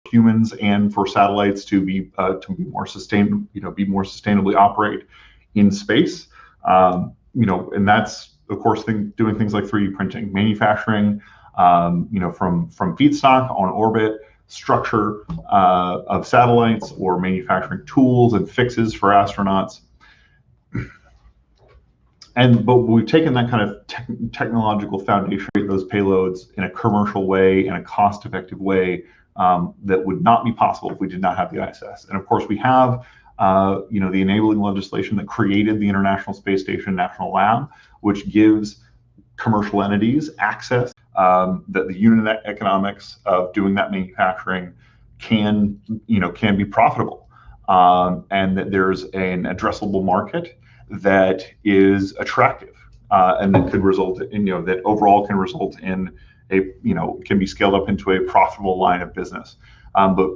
humans and for satellites to be more sustainably operate in space. And that's of course doing things like 3D printing, manufacturing, from feedstock on orbit, structure of satellites, or manufacturing tools and fixes for astronauts. But we've taken that kind of technological foundation, those payloads in a commercial way, in a cost-effective way that would not be possible if we did not have the ISS. And of course, we have the enabling legislation that created the International Space Station National Lab, which gives commercial entities access that the unit economics of doing that manufacturing can be profitable, and that there's an addressable market that is attractive, and that could result in, that overall can result in can be scaled up into a profitable line of business. But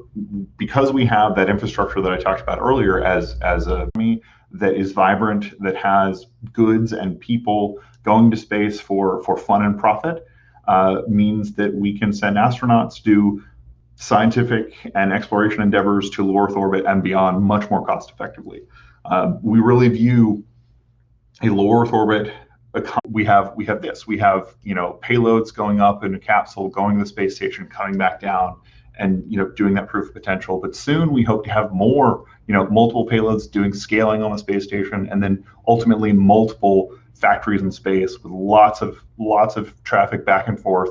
because we have that infrastructure that I talked about earlier as a company that is vibrant, that has goods and people going to space for fun and profit, means that we can send astronauts to scientific and exploration endeavors to low Earth orbit and beyond much more cost effectively. We really view a low Earth orbit. We have payloads going up in a capsule, going to the space station, coming back down, and doing that proof of potential. But soon we hope to have more, multiple payloads doing scaling on the space station, and then ultimately multiple factories in space with lots of traffic back and forth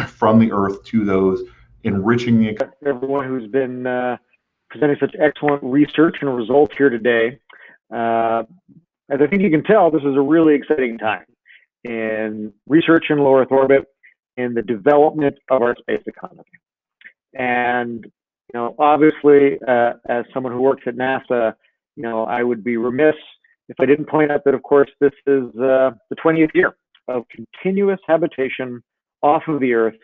from the Earth to those, enriching the everyone who's been presenting such excellent research and results here today. As I think you can tell, this is a really exciting time in research in low Earth orbit, in the development of our space economy. And obviously, as someone who works at NASA, I would be remiss if I didn't point out that, of course, this is the 20th year of continuous habitation off of the Earth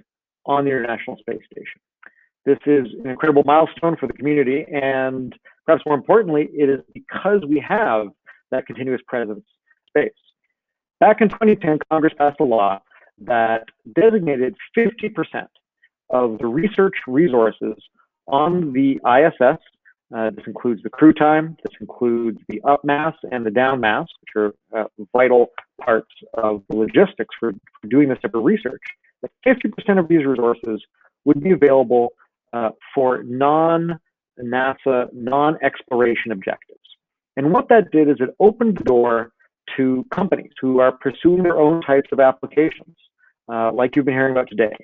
on the International Space Station. This is an incredible milestone for the community, and perhaps more importantly, it is because we have that continuous presence in space. Back in 2010, Congress passed a law that designated 50% of the research resources on the ISS. This includes the crew time, this includes the up mass and the down mass, which are vital parts of the logistics for doing this type of research. That 50% of these resources would be available for non-NASA, non-exploration objectives. And what that did is it opened the door to companies who are pursuing their own types of applications, like you've been hearing about today,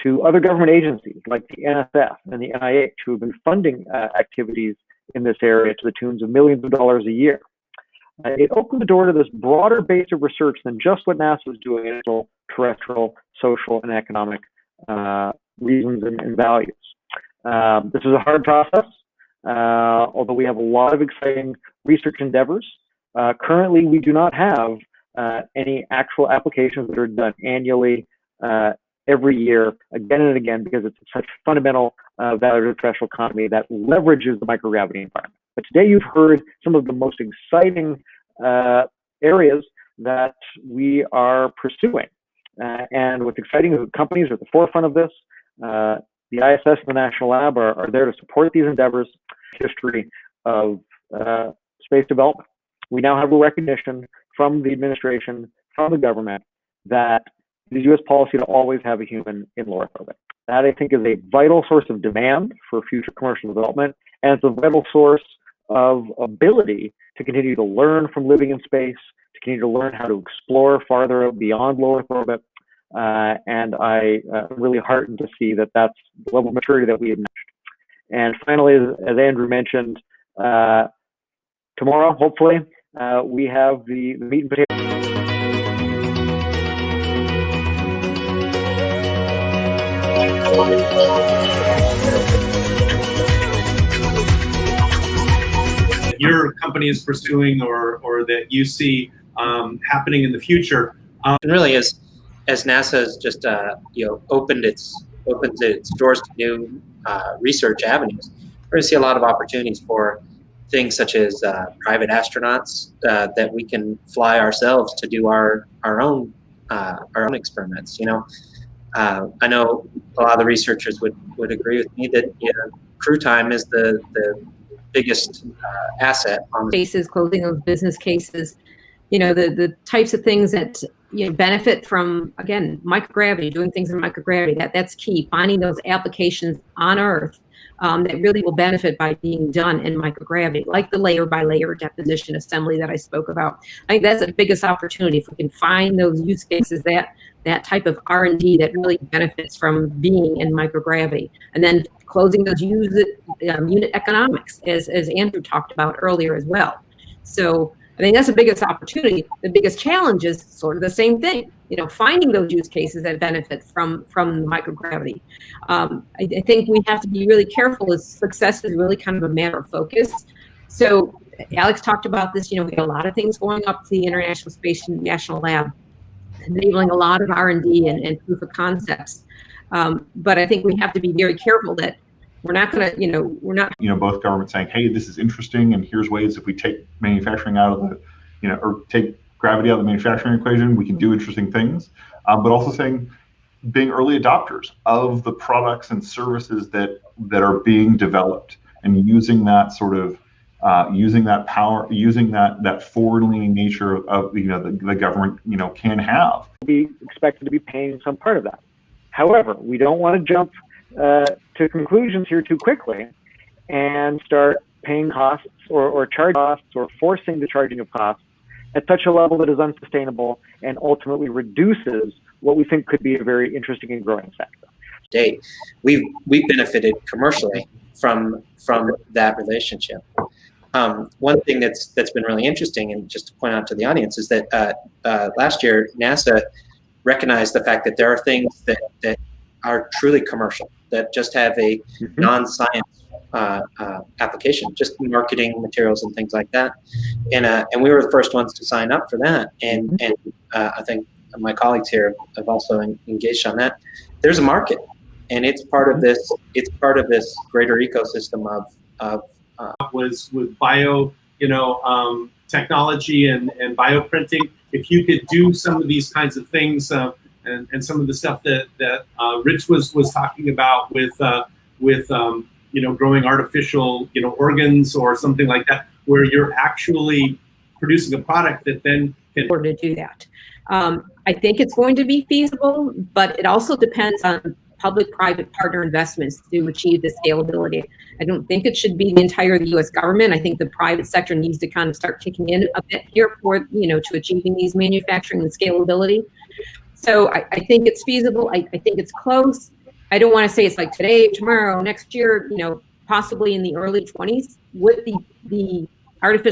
to other government agencies like the NSF and the NIH, who have been funding activities in this area to the tunes of millions of dollars a year. It opened the door to this broader base of research than just what NASA is doing in terrestrial, social, and economic reasons and values. This is a hard process, although we have a lot of exciting research endeavors. Currently, we do not have any actual applications that are done annually, every year, again and again, because it's such fundamental value to the terrestrial economy that leverages the microgravity environment. But today you've heard some of the most exciting areas that we are pursuing. And what's exciting is that companies are at the forefront of this. The ISS and the National Lab are there to support these endeavors. History of space development. We now have a recognition from the administration, from the government, that it is U.S. policy to always have a human in low Earth orbit. That, I think, is a vital source of demand for future commercial development, and it's a vital source of ability to continue to learn from living in space, to continue to learn how to explore farther beyond low Earth orbit. And I'm really heartened to see that that's the level of maturity that we have reached. And finally, as Andrew mentioned, tomorrow, hopefully, we have the meat and potatoes. Your company is pursuing, or that you see happening in the future. Really, as NASA has just opens its doors to new research avenues, we're going to see a lot of opportunities for things such as private astronauts that we can fly ourselves to do our own experiments. I know a lot of the researchers would agree with me that crew time is the biggest asset on the cases, closing those business cases, the types of things that benefit from, again, microgravity, doing things in microgravity. That's key. Finding those applications on Earth that really will benefit by being done in microgravity, like the layer by layer deposition assembly that I spoke about. I think that's the biggest opportunity. If we can find those use cases, that type of R&D that really benefits from being in microgravity, and then closing those unit economics, as Andrew talked about earlier as well. So I think that's the biggest opportunity. The biggest challenge is sort of the same thing, finding those use cases that benefit from microgravity. I think we have to be really careful, as success is really kind of a matter of focus. So Alex talked about this, we got a lot of things going up to the International Space National Lab, enabling a lot of R&D and proof of concepts. But I think we have to be very careful that we're not going to, we're not. Both governments saying, hey, this is interesting, and here's ways if we take manufacturing out of the, or take gravity out of the manufacturing equation, we can do interesting things. But also saying, being early adopters of the products and services that are being developed, and using that sort of, using that power, using that forward-leaning nature of the government can have. Be expected to be paying some part of that. However, we don't want to jump to conclusions here too quickly and start paying costs or charge costs or forcing the charging of costs at such a level that is unsustainable and ultimately reduces what we think could be a very interesting and growing sector. We've benefited commercially from that relationship. One thing that's been really interesting, and just to point out to the audience, is that last year NASA recognized the fact that there are things that are truly commercial, that just have a non-science application, just marketing materials and things like that. And we were the first ones to sign up for that. And I think my colleagues here have also engaged on that. There's a market, and it's part of this. It's part of this greater ecosystem of was with bio, technology and bioprinting. If you could do some of these kinds of things, and some of the stuff that Rich was talking about with growing artificial organs or something like that, where you're actually producing a product that then can. To do that, I think it's going to be feasible, but it also depends on public-private partner investments to achieve the scalability. I don't think it should be the entire U.S. government. I think the private sector needs to kind of start kicking in a bit here for, to achieving these manufacturing and scalability. So I think it's feasible. I think it's close. I don't want to say it's like today, tomorrow, next year, possibly in the early 20s with the artificial